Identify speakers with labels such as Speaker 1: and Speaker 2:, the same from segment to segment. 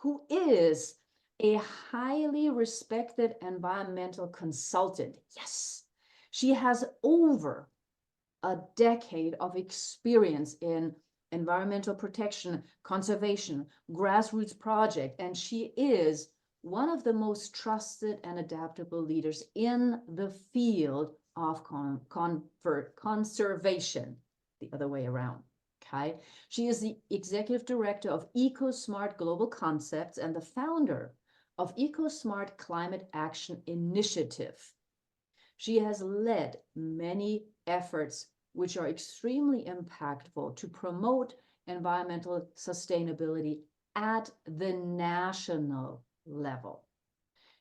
Speaker 1: who is a highly respected environmental consultant. Yes, she has over a decade of experience in environmental protection, conservation, grassroots project, and she is one of the most trusted and adaptable leaders in the field of conservation, the other way around. Okay, she is the executive director of EcoSmart Global Concepts and the founder of EcoSmart Climate Action Initiative. She has led many efforts which are extremely impactful to promote environmental sustainability at the national level.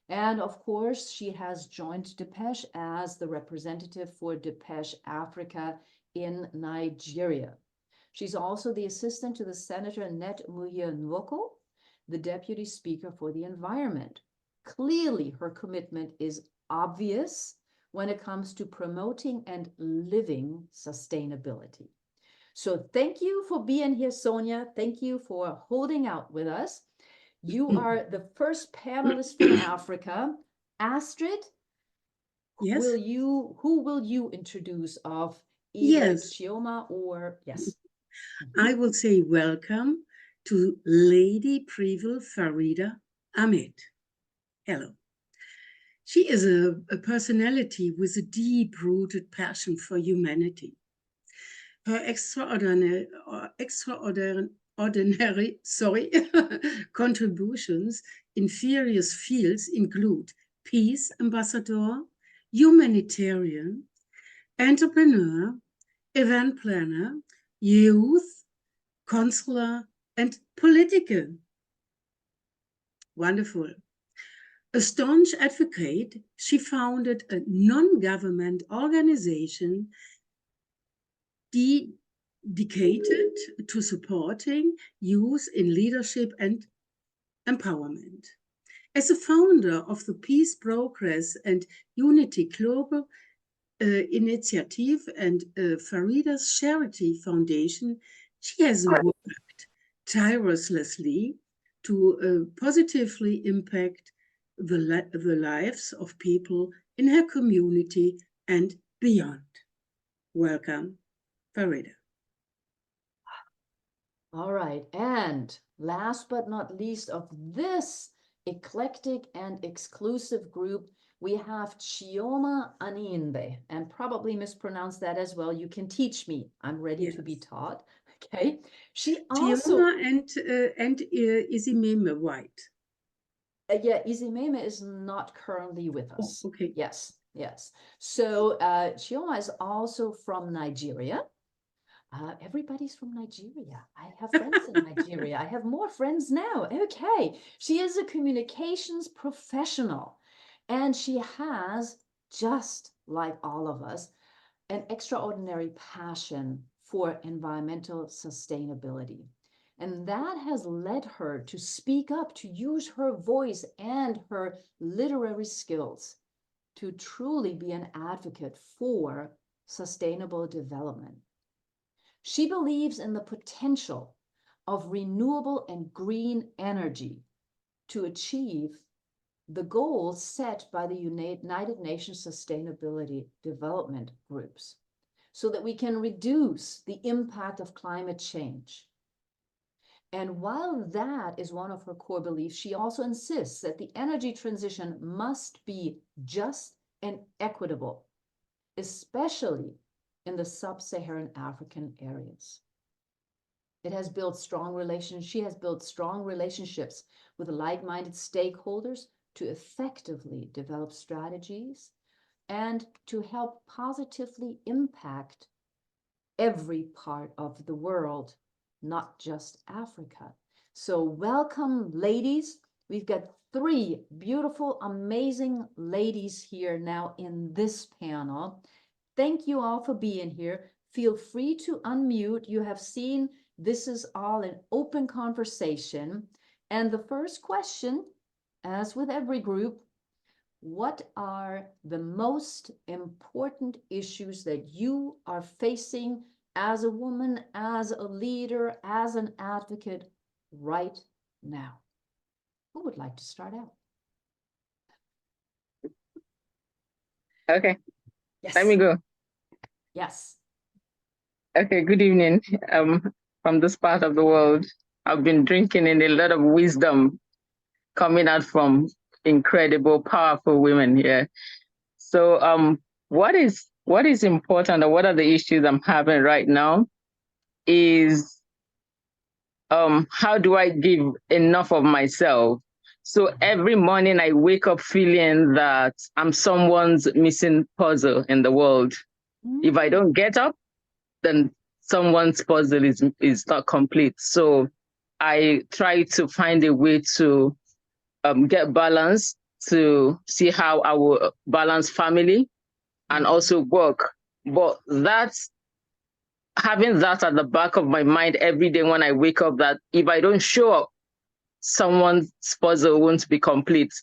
Speaker 1: And of course, she has joined Depeche as the representative for Depeche Africa in Nigeria. She's also the assistant to the Senator Net Muye Nwoko, the deputy speaker for the environment. Clearly, her commitment is obvious when it comes to promoting and living sustainability. So thank you for being here, Sonia. Thank you for holding out with us. You are the first panelist from Africa. Astrid,
Speaker 2: Yes.
Speaker 1: who will you introduce of either
Speaker 2: Yes.
Speaker 1: Chioma or yes?
Speaker 2: I will say welcome to Lady Preville Farida Ahmed. Hello. She is a personality with a deep-rooted passion for humanity. Her extraordinary contributions in various fields include peace ambassador, humanitarian, entrepreneur, event planner, youth, consular, and political. Wonderful. A staunch advocate, she founded a non-government organization dedicated to supporting youth in leadership and empowerment. As a founder of the Peace, Progress and Unity Global Initiative and Farida's Charity Foundation, she has worked tirelessly to positively impact the lives of people in her community and beyond. Welcome, Farida.
Speaker 1: All right, and last but not least of this eclectic and exclusive group, we have Chioma Aninde, and probably mispronounced that as well. You can teach me. I'm ready to be
Speaker 2: Yes.
Speaker 1: taught. Okay. She also,
Speaker 2: Chioma and Isimeme White.
Speaker 1: yeah, Izimeme is not currently with
Speaker 2: Oh,
Speaker 1: us.
Speaker 2: okay.
Speaker 1: Yes, yes. So Chioma is also from Nigeria. Everybody's from Nigeria. I have friends in Nigeria. I have more friends now. Okay. She is a communications professional, and she has, just like all of us, an extraordinary passion for environmental sustainability. And that has led her to speak up, to use her voice and her literary skills to truly be an advocate for sustainable development. She believes in the potential of renewable and green energy to achieve the goals set by the United Nations Sustainability Development Groups so that we can reduce the impact of climate change. And while that is one of her core beliefs, she also insists that the energy transition must be just and equitable, especially in the sub-Saharan African areas. It has built strong relations. She has built strong relationships with like-minded stakeholders to effectively develop strategies and to help positively impact every part of the world, not just Africa. So welcome, ladies. We've got three beautiful, amazing ladies here now in this panel. Thank you all for being here. Feel free to unmute. You have seen this is all an open conversation. And the first question, as with every group, what are the most important issues that you are facing as a woman, as a leader, as an advocate right now? Who would like to start out?
Speaker 3: Okay,
Speaker 1: Yes.
Speaker 3: let me go.
Speaker 1: Yes.
Speaker 3: Okay, good evening. From this part of the world, I've been drinking in a lot of wisdom coming out from incredible, powerful women here. So, what is important, or what are the issues I'm having right now is how do I give enough of myself? So every morning I wake up feeling that I'm someone's missing puzzle in the world. If I don't get up, then someone's puzzle is not complete. So I try to find a way to get balance, to see how I will balance family and also work. But having that at the back of my mind every day when I wake up, that if I don't show up, someone's puzzle won't be complete,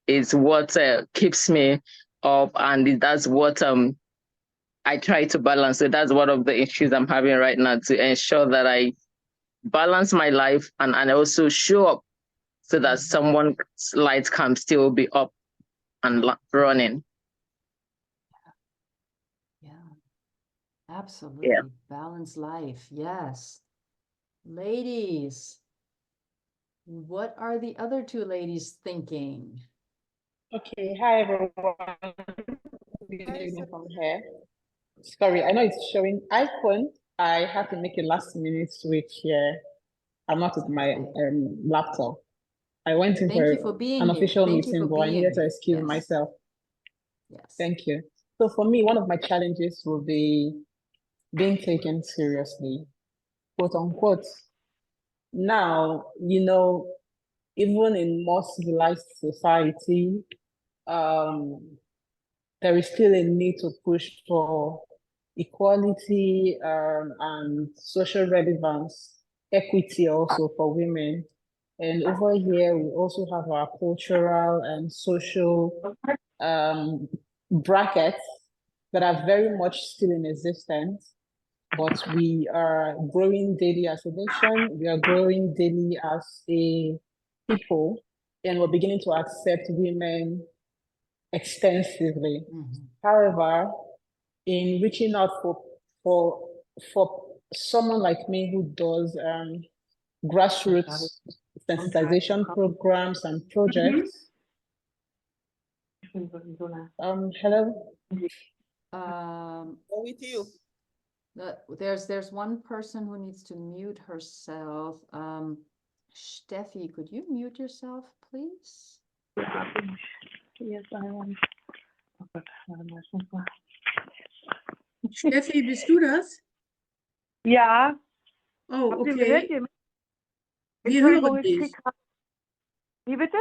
Speaker 3: is what keeps me up, and that's what I try to balance. So that's one of the issues I'm having right now, to ensure that I balance my life and also show up so that someone's light can still be up and running.
Speaker 1: Yeah, absolutely.
Speaker 3: Yeah.
Speaker 1: Balanced life. Yes. Ladies, what are the other two ladies thinking?
Speaker 4: Okay, hi everyone. Good evening from here. Sorry, I know it's showing iPhone. I had to make a last minute switch here. I'm not with my laptop. I went in
Speaker 1: Thank you for being
Speaker 4: an
Speaker 1: here.
Speaker 4: official
Speaker 1: Thank you
Speaker 4: meeting,
Speaker 1: for
Speaker 4: but I
Speaker 1: being
Speaker 4: needed to
Speaker 1: here.
Speaker 4: excuse
Speaker 1: Yes.
Speaker 4: myself.
Speaker 1: Yes.
Speaker 4: Thank you. So for me, one of my challenges will be being taken seriously, quote unquote. Now, even in more civilized society, there is still a need to push for equality and social relevance, equity also for women. And over here, we also have our cultural and social brackets that are very much still in existence. But we are growing daily as a nation, we are growing daily as a people, and we're beginning to accept women extensively. However, in reaching out for someone like me who does grassroots sensitization programs and projects. Hello.
Speaker 5: With you.
Speaker 1: There's one person who needs to mute herself. Steffi, could you mute yourself, please?
Speaker 5: Yes, I am. Oh Gott, warte mal, ich muss mal.
Speaker 2: Steffi, bist du das?
Speaker 5: Ja,
Speaker 2: Oh,
Speaker 5: habt ihr
Speaker 2: okay.
Speaker 5: gehört? Ihr mich?
Speaker 2: Wir
Speaker 5: Entschuldigung,
Speaker 2: hören
Speaker 5: ich
Speaker 2: dich.
Speaker 5: krieg grad. Wie bitte?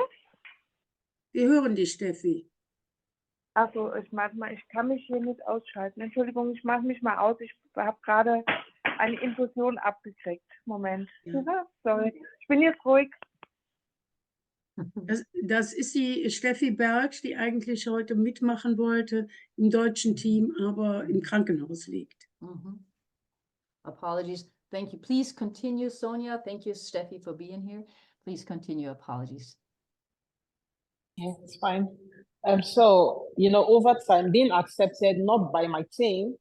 Speaker 2: Wir hören dich, Steffi.
Speaker 5: Achso, ich kann mich hier nicht ausschalten. Entschuldigung, ich mache mich mal aus. Ich habe gerade eine Infusion abgekriegt. Moment.
Speaker 2: Ja.
Speaker 5: Sorry. Ich bin jetzt ruhig.
Speaker 2: Das ist die Steffi Berg, die eigentlich heute mitmachen wollte im deutschen Team, aber im Krankenhaus liegt.
Speaker 1: Apologies. Thank you. Please continue, Sonia. Thank you, Steffi, for being here. Please continue. Apologies.
Speaker 4: Yeah, it's fine. So, over time, being accepted not by my team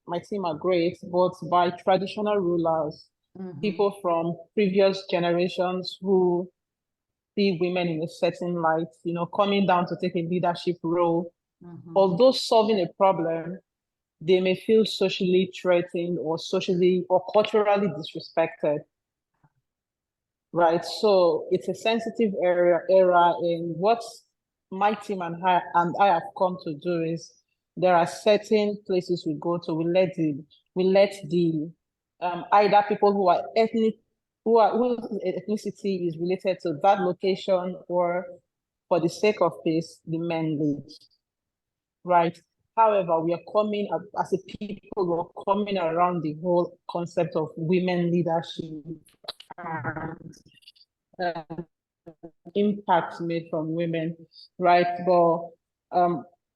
Speaker 4: are great, but by traditional rulers, people from previous generations who see women in a certain light, coming down to take a leadership role. Although solving a problem, they may feel socially threatened or culturally disrespected. Right. So it's a sensitive era in what my team and I have come to do is there are certain places we go to, we let the either people who are whose ethnicity is related to that location, or for the sake of peace, the men lead. Right. However, we are coming as a people, we're coming around the whole concept of women leadership and impact made from women, right? But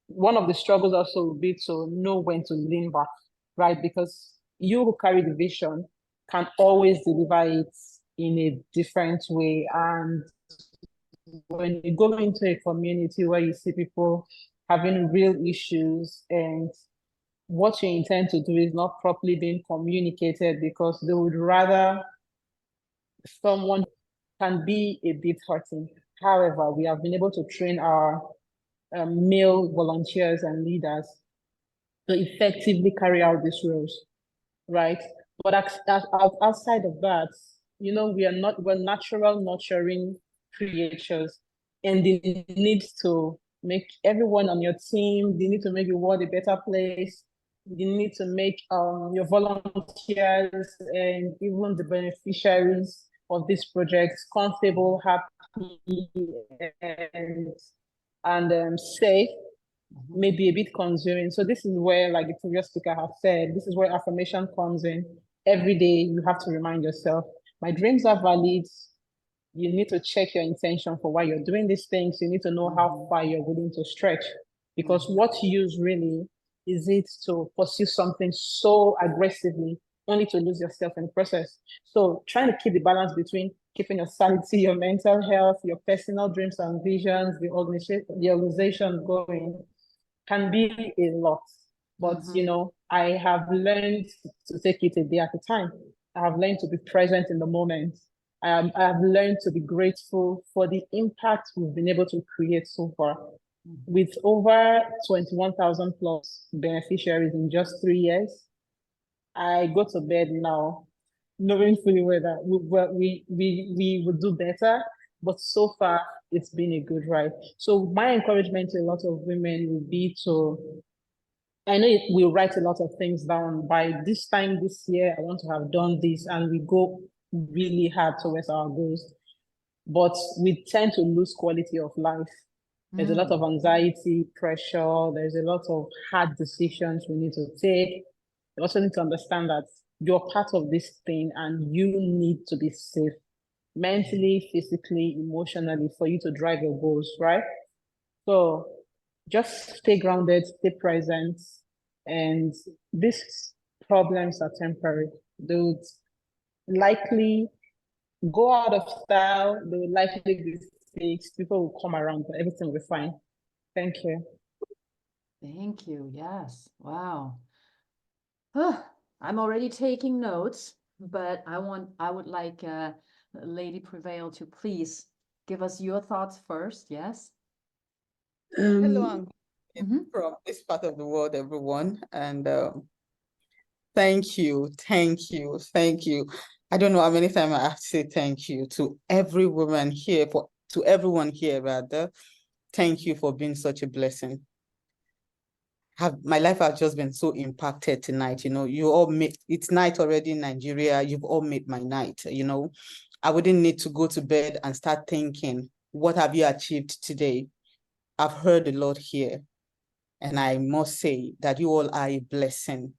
Speaker 4: one of the struggles also will be to know when to lean back, right? Because you who carry the vision can always deliver it in a different way. And when you go into a community where you see people having real issues and what you intend to do is not properly being communicated because they would rather someone can be a bit hurting. However, we have been able to train our male volunteers and leaders to effectively carry out these roles, right? But outside of that, we're natural nurturing creatures, and they need to make everyone on your team, they need to make the world a better place. You need to make your volunteers and even the beneficiaries of these projects comfortable, happy, and safe, maybe a bit consuming. So this is where, like the previous speaker has said, this is where affirmation comes in. Every day you have to remind yourself, my dreams are valid. You need to check your intention for why you're doing these things. You need to know how far you're willing to stretch. Because what use really is it to pursue something so aggressively only to lose yourself in the process? So trying to keep the balance between keeping your sanity, your mental health, your personal dreams and visions, the organization going can be a lot. But, I have learned to take it a day at a time. I have learned to be present in the moment. I have learned to be grateful for the impact we've been able to create so far. With over 21,000 plus beneficiaries in just 3 years, I go to bed now knowing fully well that we will do better, but so far it's been a good ride. So my encouragement to a lot of women would be I know we write a lot of things down. By this time this year, I want to have done this, and we go really hard towards our goals. But we tend to lose quality of life. There's a lot of anxiety, pressure. There's a lot of hard decisions we need to take. You also need to understand that you're part of this thing and you need to be safe mentally, physically, emotionally for you to drive your goals, right? So just stay grounded, stay present, and these problems are temporary. They would likely go out of style, they will likely be fixed, people will come around, but everything will be fine. Thank you.
Speaker 1: Thank you. Yes. Wow. I'm already taking notes, but I would like Lady Prevail to please give us your thoughts first. Yes.
Speaker 6: Hello, I'm from this part of the world, everyone, and thank you. I don't know how many times I have to say thank you to every woman here, to everyone here rather. Thank you for being such a blessing. My life has just been so impacted tonight. You all it's night already in Nigeria. You've all made my night. I wouldn't need to go to bed and start thinking, what have you achieved today? I've heard a lot here, and I must say that you all are a blessing,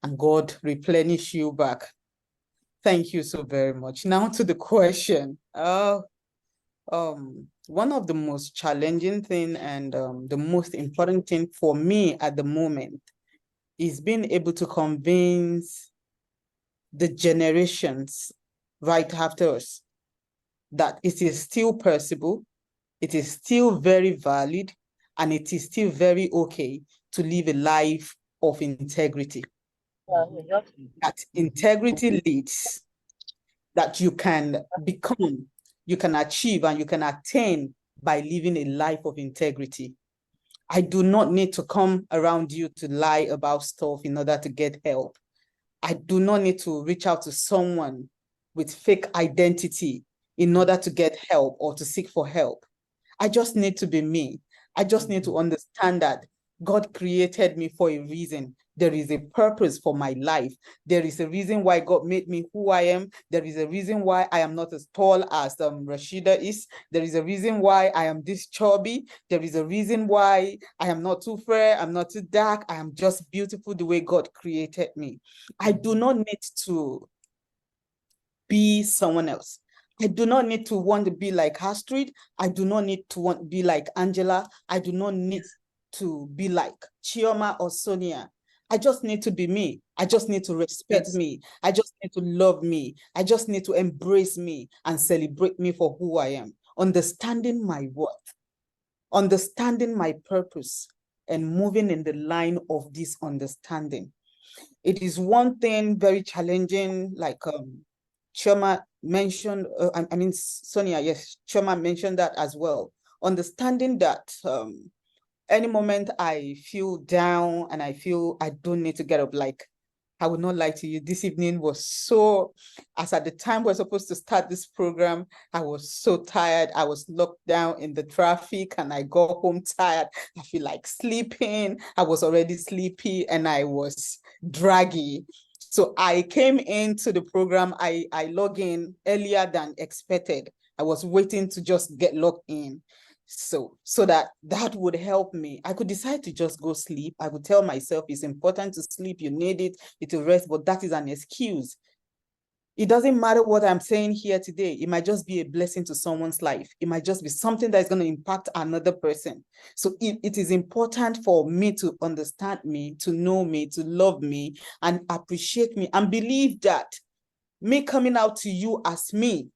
Speaker 6: and God replenish you back. Thank you so very much. Now to the question. One of the most challenging thing and the most important thing for me at the moment is being able to convince the generations right after us that it is still possible, it is still very valid, and it is still very okay to live a life of integrity. That integrity leads, that you can become, you can achieve, and you can attain by living a life of integrity. I do not need to come around you to lie about stuff in order to get help. I do not need to reach out to someone with fake identity in order to get help or to seek for help. I just need to be me. I just need to understand that God created me for a reason. There is a purpose for my life. There is a reason why God made me who I am. There is a reason why I am not as tall as Rashida is. There is a reason why I am this chubby. There is a reason why I am not too fair. I'm not too dark. I am just beautiful the way God created me. I do not need to be someone else. I do not need to want to be like Astrid. I do not need to want to be like Angela. I do not need to be like Chioma or Sonia. I just need to be me. I just need to respect me. I just need to love me. I just need to embrace me and celebrate me for who I am. understanding my worth, understanding my purpose, and moving in the line of this understanding. It is one thing very challenging, like Choma mentioned, Sonia, yes, Choma mentioned that as well. Understanding that any moment I feel down and I feel I don't need to get up, like I would not lie to you, this evening was so, as at the time we're supposed to start this program, I was so tired. I was locked down in the traffic and I got home tired. I feel like sleeping. I was already sleepy and I was draggy. So I came into the program, I logged in earlier than expected. I was waiting to just get logged in. So that would help me. I could decide to just go sleep. I would tell myself it's important to sleep, you need it to rest, but that is an excuse. It doesn't matter what I'm saying here today. It might just be a blessing to someone's life. It might just be something that is going to impact another person. So it is important for me to understand me, to know me, to love me, and appreciate me, and believe that me coming out to you as me,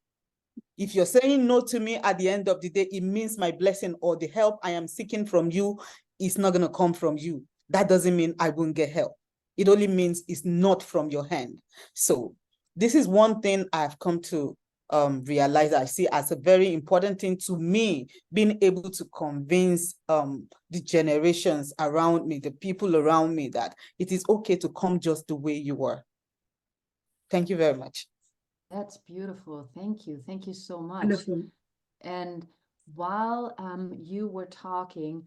Speaker 6: if you're saying no to me at the end of the day, it means my blessing or the help I am seeking from you is not going to come from you. That doesn't mean I won't get help. It only means it's not from your hand. So this is one thing I've come to realize, I see as a very important thing to me, being able to convince the generations around me, the people around me, that it is okay to come just the way you are. Thank you very much.
Speaker 1: That's beautiful. Thank you. Thank you so much.
Speaker 2: Wonderful.
Speaker 1: And while you were talking,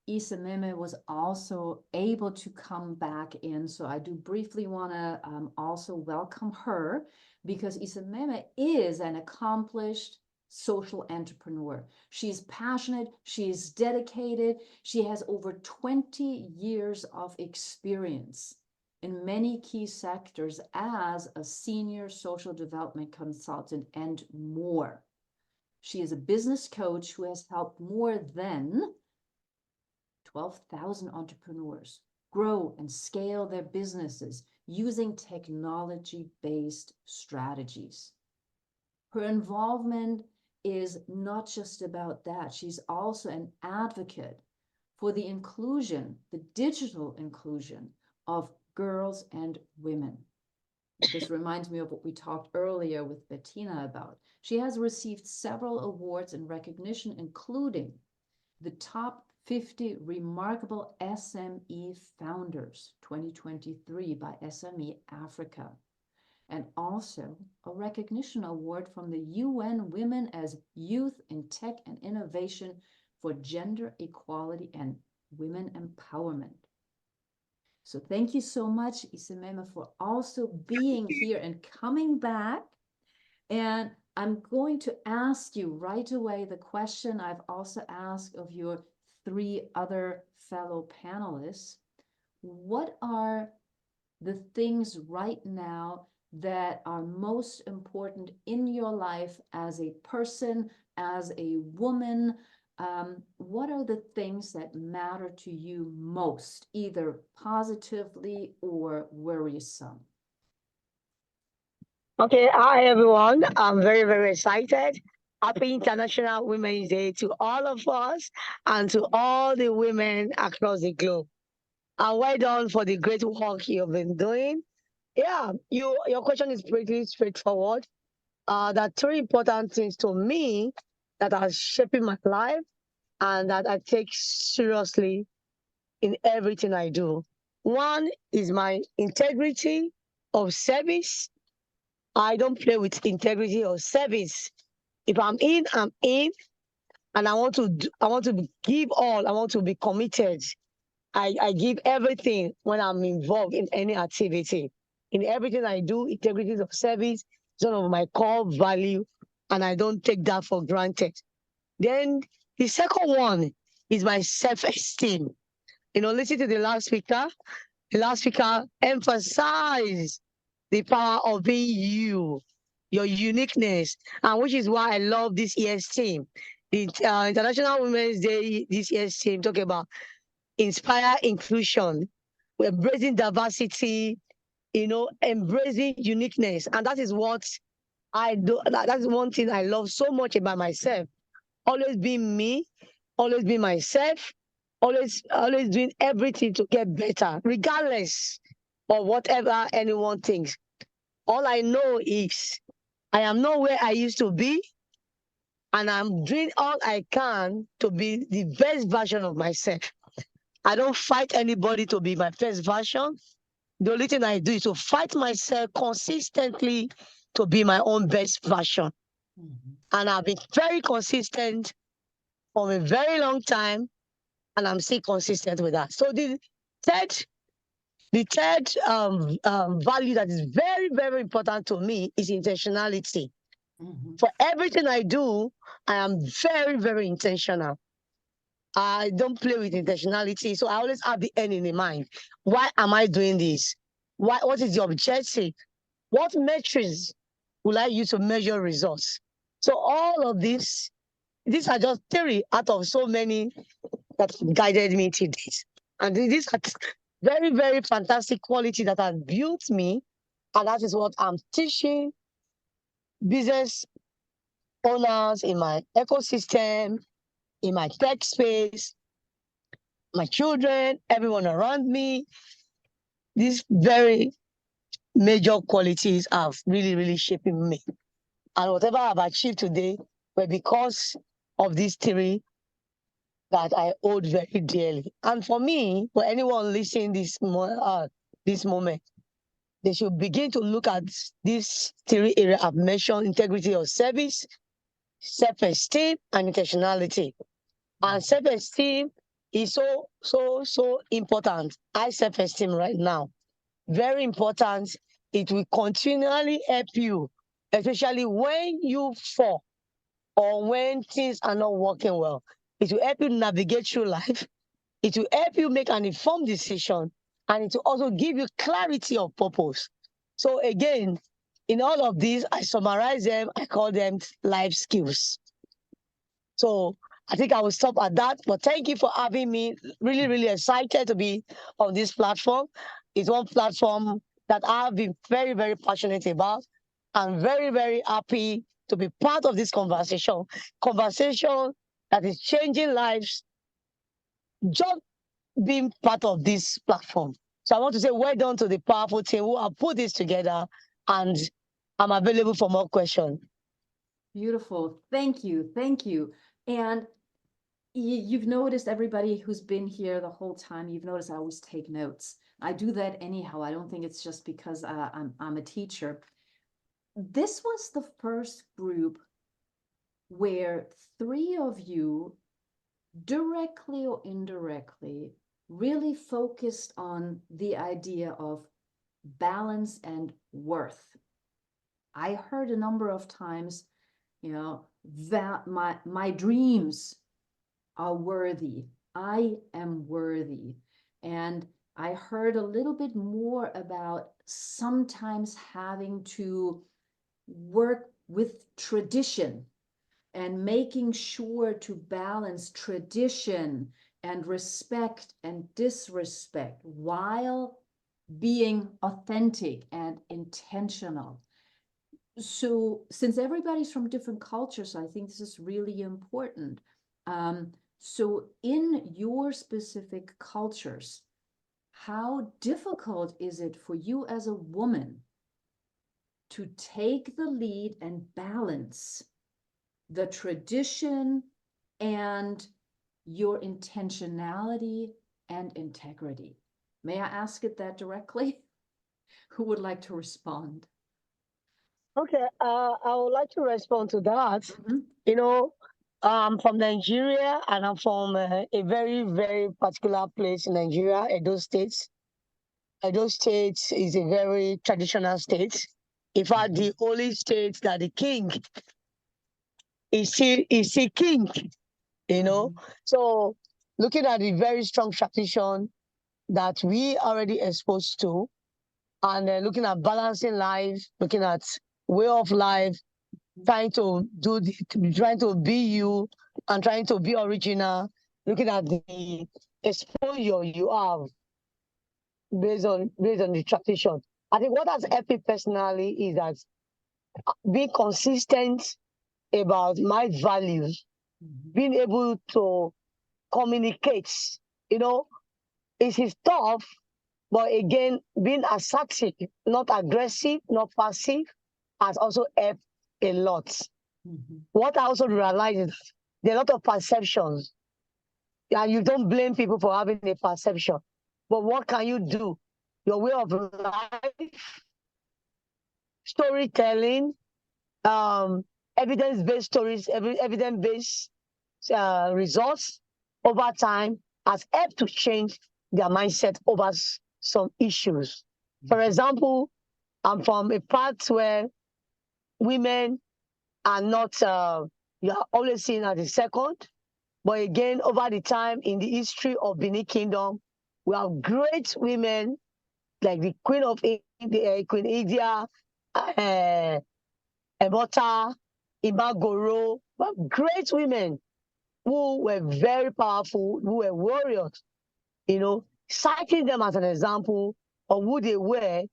Speaker 1: Isameme was also able to come back in. So I do briefly want to also welcome her, because Isameme is an accomplished social entrepreneur. She's passionate, she's dedicated, she has over 20 years of experience in many key sectors as a senior social development consultant and more. She is a business coach who has helped more than 12,000 entrepreneurs grow and scale their businesses using technology-based strategies. Her involvement is not just about that. She's also an advocate for the inclusion, the digital inclusion of girls and women. This reminds me of what we talked earlier with Bettina about. She has received several awards and recognition, including the Top 50 Remarkable SME Founders 2023 by SME Africa, and also a recognition award from the UN Women as Youth in Tech and Innovation for Gender Equality and Women Empowerment. So thank you so much, Isameme, for also being here and coming back. And I'm going to ask you right away the question I've also asked of your three other fellow panelists. What are the things right now that are most important in your life as a person, as a woman? What are the things that matter to you most, either positively or worrisome?
Speaker 7: Okay, hi everyone. I'm very, very excited. Happy International Women's Day to all of us and to all the women across the globe. And well done for the great work you've been doing. Yeah, your question is pretty straightforward. There are three important things to me that are shaping my life and that I take seriously in everything I do. One is my integrity of service. I don't play with integrity or service. If I'm in, and I want to give all. I want to be committed. I give everything when I'm involved in any activity. In everything I do, integrity of service is one of my core value, and I don't take that for granted. Then the second one is my self-esteem. Listen to the last speaker. The last speaker emphasized the power of being you, your uniqueness, and which is why I love this year's theme. The International Women's Day, this year's theme, talk about inspire inclusion. We're embracing diversity, embracing uniqueness. And that is what I do. That's one thing I love so much about myself. always being me, always being myself, always doing everything to get better, regardless of whatever anyone thinks. All I know is I am not where I used to be, and I'm doing all I can to be the best version of myself. I don't fight anybody to be my best version. The only thing I do is to fight myself consistently to be my own best version.
Speaker 1: Mhm.
Speaker 7: And I've been very consistent for a very long time, and I'm still consistent with that. So third, the third value that is very, very important to me is intentionality.
Speaker 1: Mhm.
Speaker 7: For everything I do, I am very, very intentional. I don't play with intentionality. So I always have the end in mind. Why am I doing this? What is the objective? What metrics will I use to measure results? So all of these are just three out of so many that guided me to this. And these are very, very fantastic quality that has built me. And that is what I'm teaching business owners in my ecosystem, in my tech space, my children, everyone around me. These very major qualities have really, really shaping me. And whatever I've achieved today were because of these three that I hold very dearly. And for me, for anyone listening this moment, they should begin to look at these three areas I've mentioned: integrity of service, self-esteem, and intentionality. And self-esteem is so important. High self-esteem right now, very important. It will continually help you, especially when you fall or when things are not working well. It will help you navigate through life. It will help you make an informed decision, and it will also give you clarity of purpose. So again, in all of these, I summarize them, I call them life skills. So I think I will stop at that. But thank you for having me. Really, really excited to be on this platform. It's one platform that I've been very, very passionate about. I'm very, very happy to be part of this conversation. Conversation that is changing lives, just being part of this platform. So I want to say well done to the powerful team who have put this together, and I'm available for more questions.
Speaker 1: Beautiful. Thank you. Thank you. And you've noticed, everybody who's been here the whole time, you've noticed I always take notes. I do that anyhow. I don't think it's just because I'm a teacher. This was the first group where three of you, directly or indirectly, really focused on the idea of balance and worth. I heard a number of times, that my dreams are worthy. I am worthy. And I heard a little bit more about sometimes having to work with tradition and making sure to balance tradition and respect and disrespect while being authentic and intentional. So since everybody's from different cultures, I think this is really important. So in your specific cultures, how difficult is it for you as a woman to take the lead and balance the tradition and your intentionality and integrity? May I ask it that directly? Who would like to respond?
Speaker 7: Okay, I would like to respond to that.
Speaker 1: Mhm.
Speaker 7: You know, I'm from Nigeria, and I'm from a very, very particular place in Nigeria, Edo State. Edo State is a very traditional state. In fact, the only state that the king is still king, you know. So looking at the very strong tradition that we already exposed to, and looking at balancing life, looking at way of life, trying to trying to be you and trying to be original, looking at the exposure you have based on the tradition. I think what has helped me personally is that being consistent about my values being able to communicate, you know, is tough, but again, being assertive, not aggressive, not passive, has also helped a lot. What I also realize is there are a lot of perceptions, and you don't blame people for having a perception. But what can you do? Your way of life, storytelling, evidence-based stories, evidence-based results over time has helped to change their mindset over some issues. For example, I'm from a part where women are not, you are always seen as the second. But again, over the time in the history of Benin Kingdom, we have great women like the Queen of India, Queen India, Ebota, Imagoro, great women who were very powerful, who were warriors, you know, citing them as an example of who they were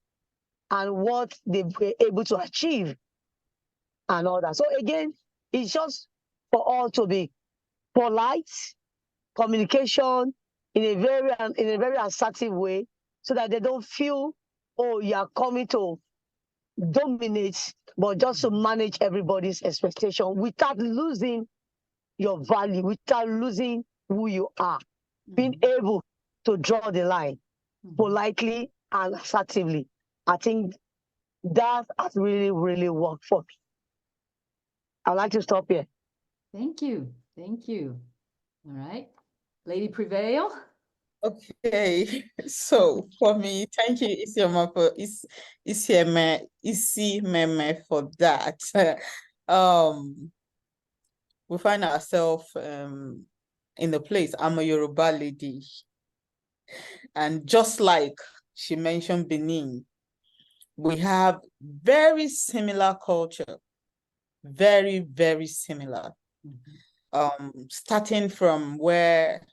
Speaker 7: and what they were able to achieve and all that. So again, it's just for all to be polite, communication in a very assertive way, so that they don't feel, oh, you are coming to dominate, but just to manage everybody's expectation without losing your value, without losing who you are. Being able to draw the line politely and assertively. I think that has really, really worked for me. I'd like to stop here.
Speaker 1: Thank you. Thank you. All right. Lady Prevail.
Speaker 6: Okay, so for me, thank you, Isioma, for Meme for that. We find ourselves in the place. I'm a Yoruba lady, and just like she mentioned Benin, we have very similar culture, very, very similar. Starting from where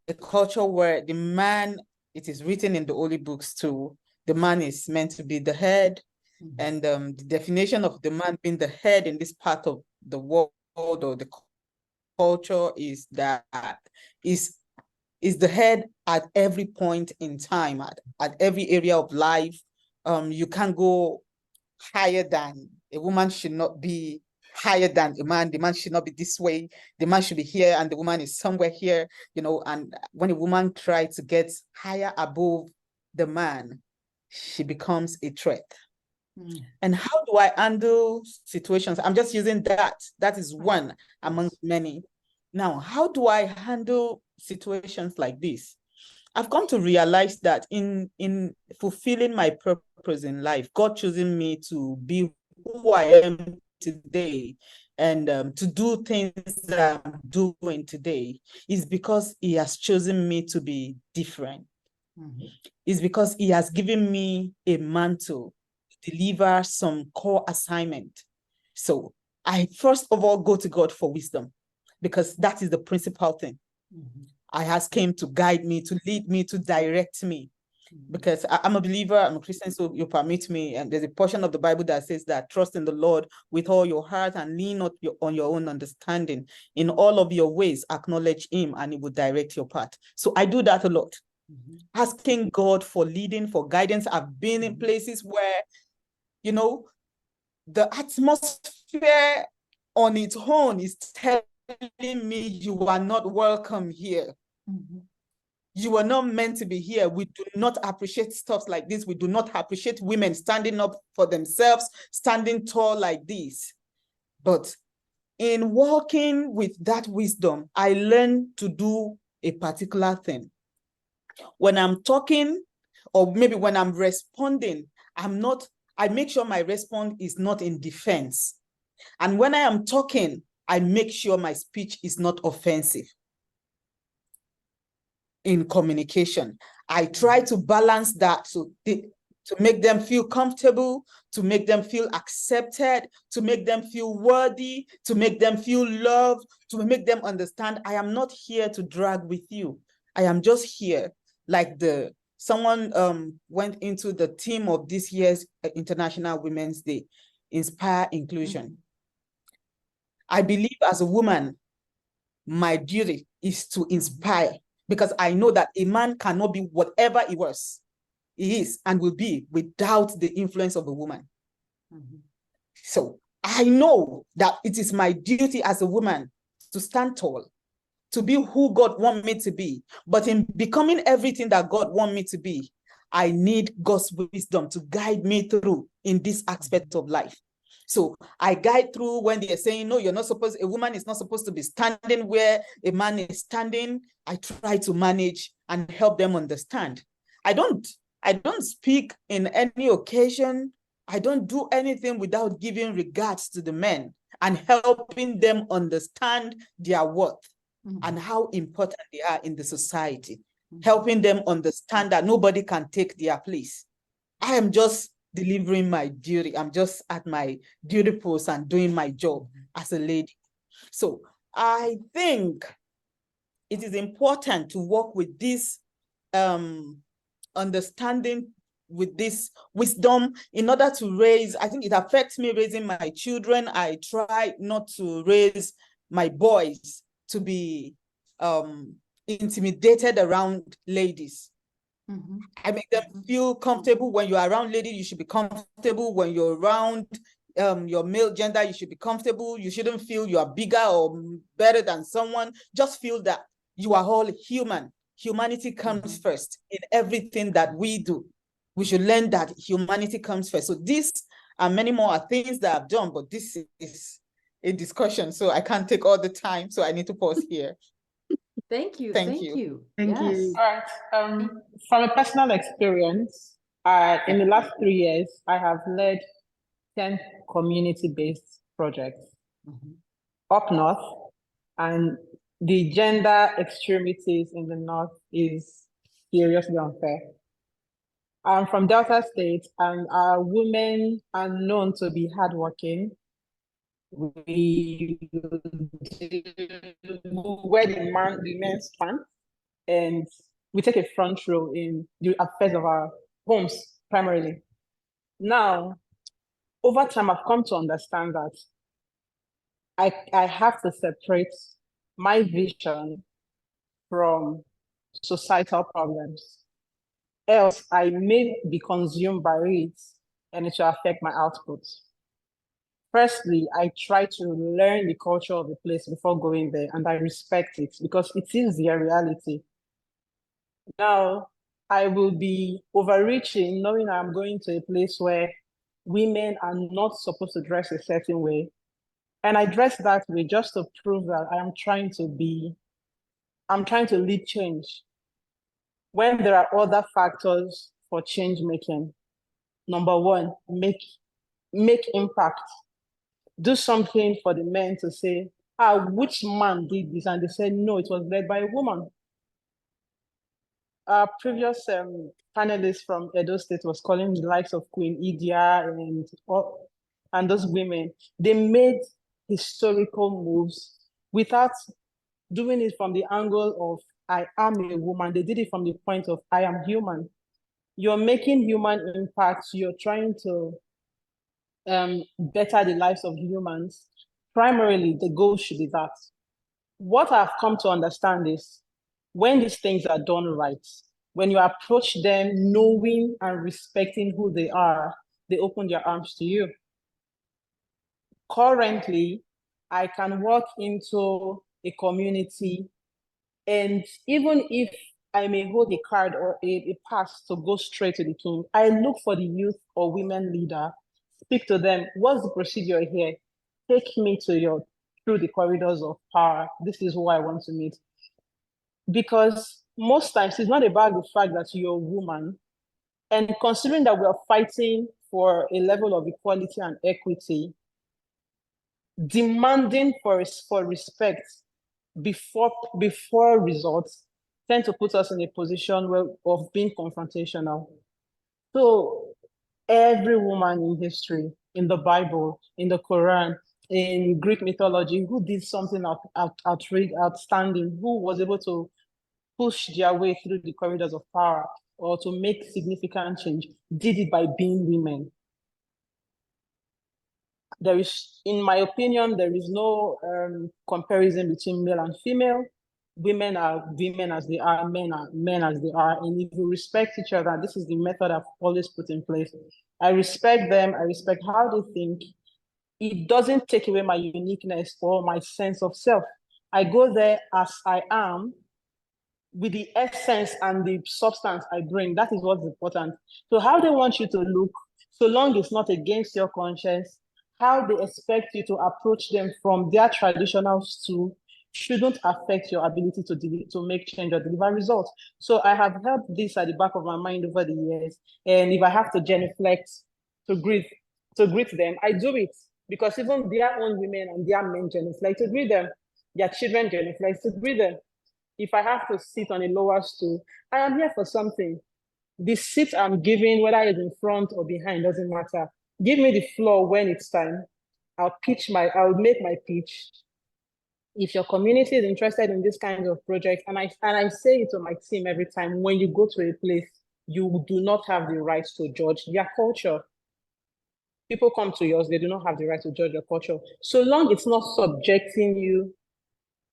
Speaker 6: a culture where the man, it is written in the holy books too, the man is meant to be the head, and the definition of the man being the head in this part of the world or the culture is that is the head at every point in time, at every area of life. You can't go higher than a woman, should not be higher than a man. The man should not be this way. The man should be here and the woman is somewhere here, you know. And when a woman tries to get higher above the man, she becomes a threat. And how do I handle situations? I'm just using that. That is one among many. Now, how do I handle situations like this? I've come to realize that in fulfilling my purpose in life, God choosing me to be who I am today and to do things that I'm doing today is because He has chosen me to be different. It's because He has given me a mantle to deliver some core assignment. So I first of all go to God for wisdom, because that is the principal thing. I ask Him to guide me, to lead me, to direct me, because I'm a believer, I'm a Christian, so you permit me. And there's a portion of the Bible that says that trust in the Lord with all your heart and lean not on your own understanding. In all of your ways, acknowledge Him and He will direct your path. So I do that a lot. Asking God for leading, for guidance. I've been in places where, you know, the atmosphere on its own is telling me you are not welcome here. You are not meant to be here. We do not appreciate stuff like this. We do not appreciate women standing up for themselves, standing tall like this. But in walking with that wisdom, I learned to do a particular thing. When I'm talking, or maybe when I'm responding, I make sure my response is not in defense. And when I am talking, I make sure my speech is not offensive. In communication, I try to balance that to make them feel comfortable, to make them feel accepted, to make them feel worthy, to make them feel loved, to make them understand I am not here to drag with you. I am just here, like someone went into the theme of this year's International Women's Day, Inspire Inclusion. I believe as a woman, my duty is to inspire, because I know that a man cannot be whatever he is and will be without the influence of a woman. So I know that it is my duty as a woman to stand tall, to be who God wants me to be. But in becoming everything that God wants me to be, I need God's wisdom to guide me through in this aspect of life. So I guide through when they're saying, no, a woman is not supposed to be standing where a man is standing. I try to manage and help them understand. I don't speak in any occasion. I don't do anything without giving regards to the men and helping them understand their worth and how important they are in the society, helping them understand that nobody can take their place. I am just delivering my duty. I'm just at my duty post and doing my job as a lady. So I think it is important to work with this understanding, with this wisdom, in order to raise, I think it affects me raising my children. I try not to raise my boys to be intimidated around ladies. I make them feel comfortable. When you're around ladies, you should be comfortable. When you're around your male gender, you should be comfortable. You shouldn't feel you are bigger or better than someone. Just feel that you are all human. Humanity comes first in everything that we do. We should learn that humanity comes first. So this and many more are things that I've done, but this is a discussion, so I can't take all the time. So I need to pause here.
Speaker 1: Thank you.
Speaker 6: Thank you.
Speaker 2: Thank you.
Speaker 4: All right. From a personal experience, in the last 3 years, I have led 10 community-based projects up north, and the gender extremities in the north is seriously unfair. I'm from Delta State, and our women are known to be hardworking. We wear the men's pants, and we take a front row in the affairs of our homes, primarily. Now, over time, I've come to understand that I have to separate my vision from societal problems. Else, I may be consumed by it, and it will affect my output. Firstly, I try to learn the culture of the place before going there, and I respect it because it is their reality. Now, I will be overreaching, knowing I'm going to a place where women are not supposed to dress a certain way. And I dress that way just to prove that I'm trying to lead change. When there are other factors for change making, number one, make impact. Do something for the men to say, which man did this? And they said, no, it was led by a woman. Our previous panelist from Edo State was calling the likes of Queen Idia and those women. They made historical moves without doing it from the angle of I am a woman. They did it from the point of I am human. You're making human impact. You're trying to better the lives of humans. Primarily, the goal should be that. What I've come to understand is when these things are done right, when you approach them knowing and respecting who they are, they open their arms to you. Currently, I can walk into a community, and even if I may hold a card or a pass to go straight to the king, I look for the youth or women leader, speak to them. What's the procedure here? Take me through the corridors of power. This is who I want to meet. Because most times it's not about the fact that you're a woman. And considering that we are fighting for a level of equality and equity, demanding for respect before results tend to put us in a position of being confrontational. So every woman in history, in the Bible, in the Quran, in Greek mythology, who did something outstanding, who was able to push their way through the corridors of power or to make significant change, did it by being women. There is, in my opinion, there is no comparison between male and female. Women are women as they are, men are men as they are. And if we respect each other, this is the method I've always put in place. I respect them, I respect how they think. It doesn't take away my uniqueness or my sense of self. I go there as I am, with the essence and the substance I bring. That is what's important. So how they want you to look, so long it's not against your conscience, how they expect you to approach them from their traditional stool shouldn't affect your ability to make change or deliver results. So I have held this at the back of my mind over the years. And if I have to genuflect to greet them, I do it. Because even their own women and their men genuflect to greet them. Their children genuflect to greet them. If I have to sit on a lower stool, I am here for something. The seat I'm giving, whether it's in front or behind, doesn't matter. Give me the floor when it's time. I'll make my pitch. If your community is interested in this kind of project, and I say it to my team every time, when you go to a place, you do not have the right to judge their culture. People come to yours, they do not have the right to judge your culture. So long it's not subjecting you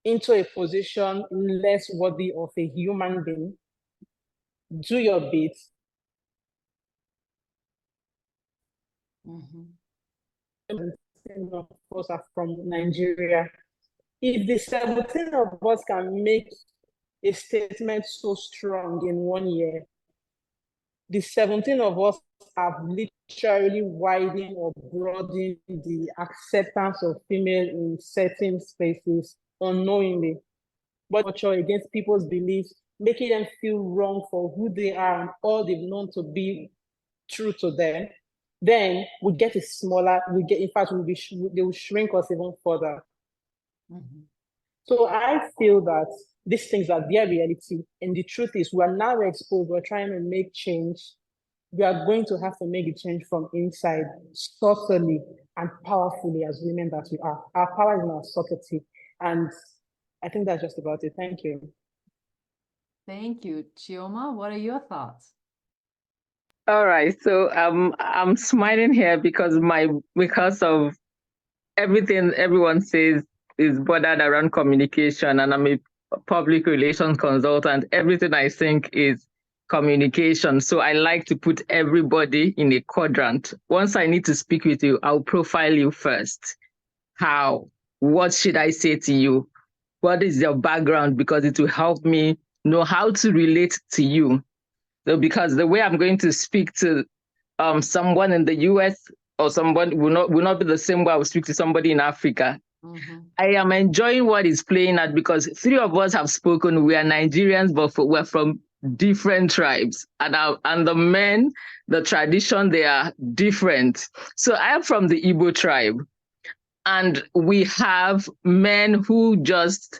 Speaker 4: into a position less worthy of a human being, do your bit. Of us are from Nigeria. If the 17 of us can make a statement so strong in 1 year, the 17 of us have literally widened or broadened the acceptance of female in certain spaces unknowingly. But culture against people's beliefs, making them feel wrong for who they are and all they've known to be true to them, then we get a smaller, in fact, they will shrink us even further. So I feel that these things are their reality. And the truth is, we are now exposed, we're trying to make change. We are going to have to make a change from inside, subtly and powerfully as women that we are. Our power is in our subtlety. And I think that's just about it. Thank you.
Speaker 1: Thank you. Chioma, what are your thoughts?
Speaker 3: All right, so I'm smiling here because of everything everyone says is bordered around communication, and I'm a public relations consultant. Everything I think is communication. So I like to put everybody in a quadrant. Once I need to speak with you, I'll profile you first. How? What should I say to you? What is your background? Because it will help me know how to relate to you. So because the way I'm going to speak to someone in the US or somebody will not be the same way I will speak to somebody in Africa. I am enjoying what is playing out because 3 of us have spoken. We are Nigerians, but we're from different tribes. And the men, the tradition, they are different. So I am from the Igbo tribe. And we have men who just,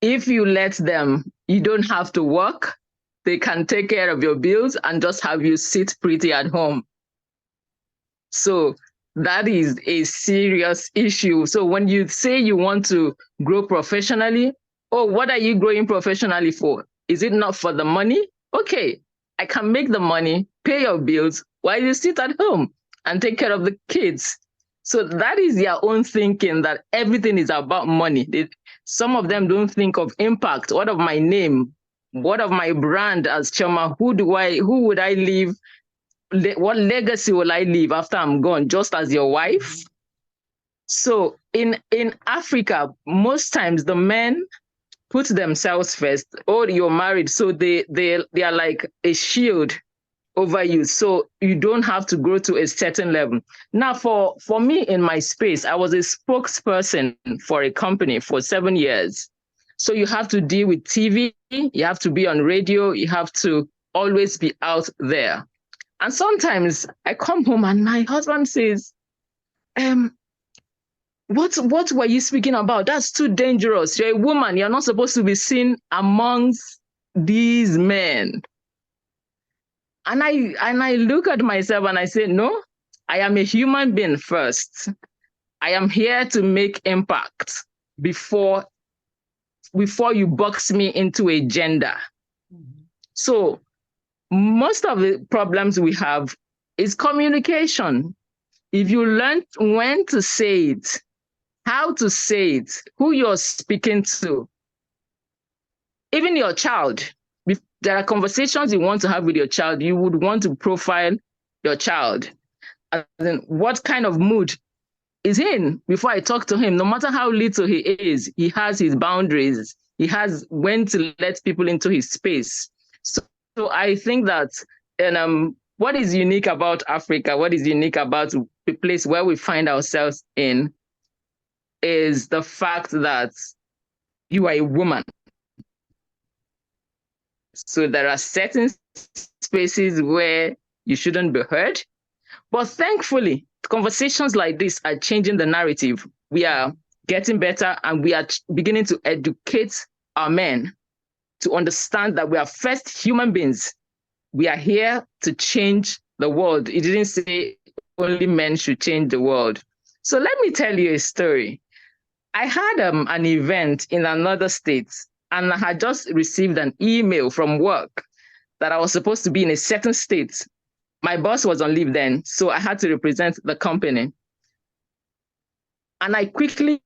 Speaker 3: if you let them, you don't have to work. They can take care of your bills and just have you sit pretty at home. So that is a serious issue. So when you say you want to grow professionally, oh, what are you growing professionally for? Is it not for the money? Okay, I can make the money, pay your bills while you sit at home and take care of the kids. So that is their own thinking that everything is about money. Some of them don't think of impact. What of my name? What of my brand as Chioma? Who would I leave? What legacy will I leave after I'm gone, just as your wife? So in Africa, most times the men put themselves first. Oh, you're married, so they are like a shield over you, so you don't have to grow to a certain level. Now, for me in my space, I was a spokesperson for a company for 7 years. So you have to deal with TV, you have to be on radio, you have to always be out there. And sometimes I come home and my husband says, what were you speaking about? That's too dangerous. You're a woman, you're not supposed to be seen amongst these men. And I look at myself and I say, no, I am a human being first. I am here to make impact before you box me into a gender. So most of the problems we have is communication. if you learn when to say it, how to say it, who you're speaking to, even your child, if there are conversations you want to have with your child, you would want to profile your child. And then what kind of mood is he in before I talk to him? No matter how little he is, he has his boundaries. He has when to let people into his space. So I think that, and what is unique about Africa, what is unique about the place where we find ourselves in, is the fact that you are a woman. So there are certain spaces where you shouldn't be heard. But thankfully, conversations like this are changing the narrative. We are getting better, and we are beginning to educate our men to understand that we are first human beings. We are here to change the world. It didn't say only men should change the world. So let me tell you a story. I had an event in another state, and I had just received an email from work that I was supposed to be in a certain state. My boss was on leave then, so I had to represent the company. And I quickly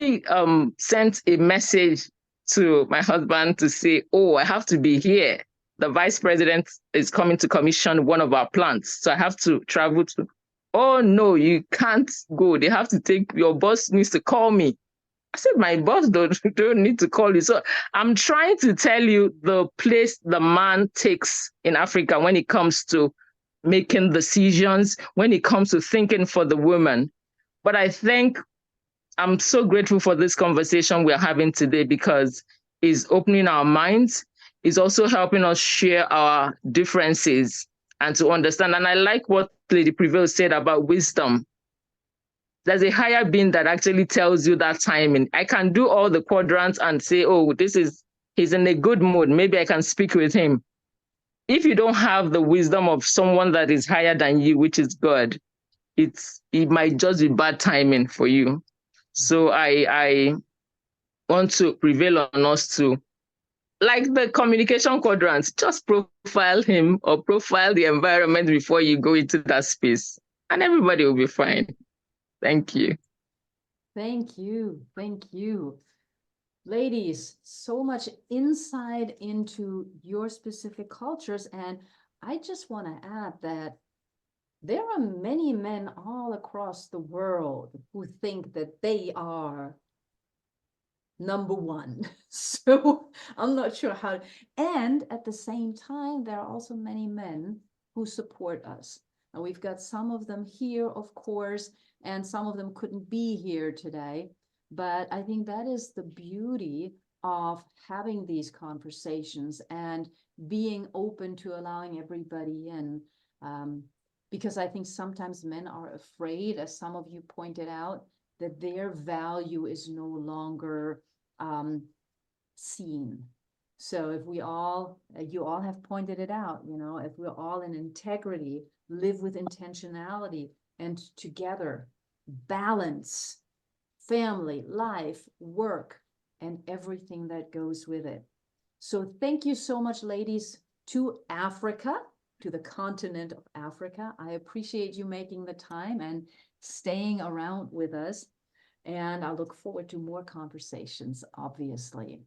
Speaker 3: sent a message to my husband to say, oh, I have to be here. The vice president is coming to commission one of our plants, so I have to travel to. Oh, no, you can't go. They have to take, your boss needs to call me. I said, my boss don't need to call you. So I'm trying to tell you the place the man takes in Africa when it comes to making decisions, when it comes to thinking for the woman. But I think I'm so grateful for this conversation we're having today, because it's opening our minds. It's also helping us share our differences and to understand. And I like what Lady Prevail said about wisdom. There's a higher being that actually tells you that timing. I can do all the quadrants and say, oh, he's in a good mood. Maybe I can speak with him. If you don't have the wisdom of someone that is higher than you, which is God, it might just be bad timing for you. So I want to prevail on us to, like the communication quadrants, just profile him or profile the environment before you go into that space, and everybody will be fine. Thank you.
Speaker 1: Thank you. Thank you. Ladies, so much insight into your specific cultures. And I just want to add that there are many men all across the world who think that they are number one. So I'm not sure how, and at the same time, there are also many men who support us. And we've got some of them here, of course, and some of them couldn't be here today. But I think that is the beauty of having these conversations and being open to allowing everybody in. Because I think sometimes men are afraid, as some of you pointed out, that their value is no longer seen. So if we all, you all have pointed it out, you know, if we're all in integrity, live with intentionality, and together balance family, life, work, and everything that goes with it. So thank you so much, ladies, to Africa, to the continent of Africa. I appreciate you making the time and staying around with us. And I look forward to more conversations, obviously.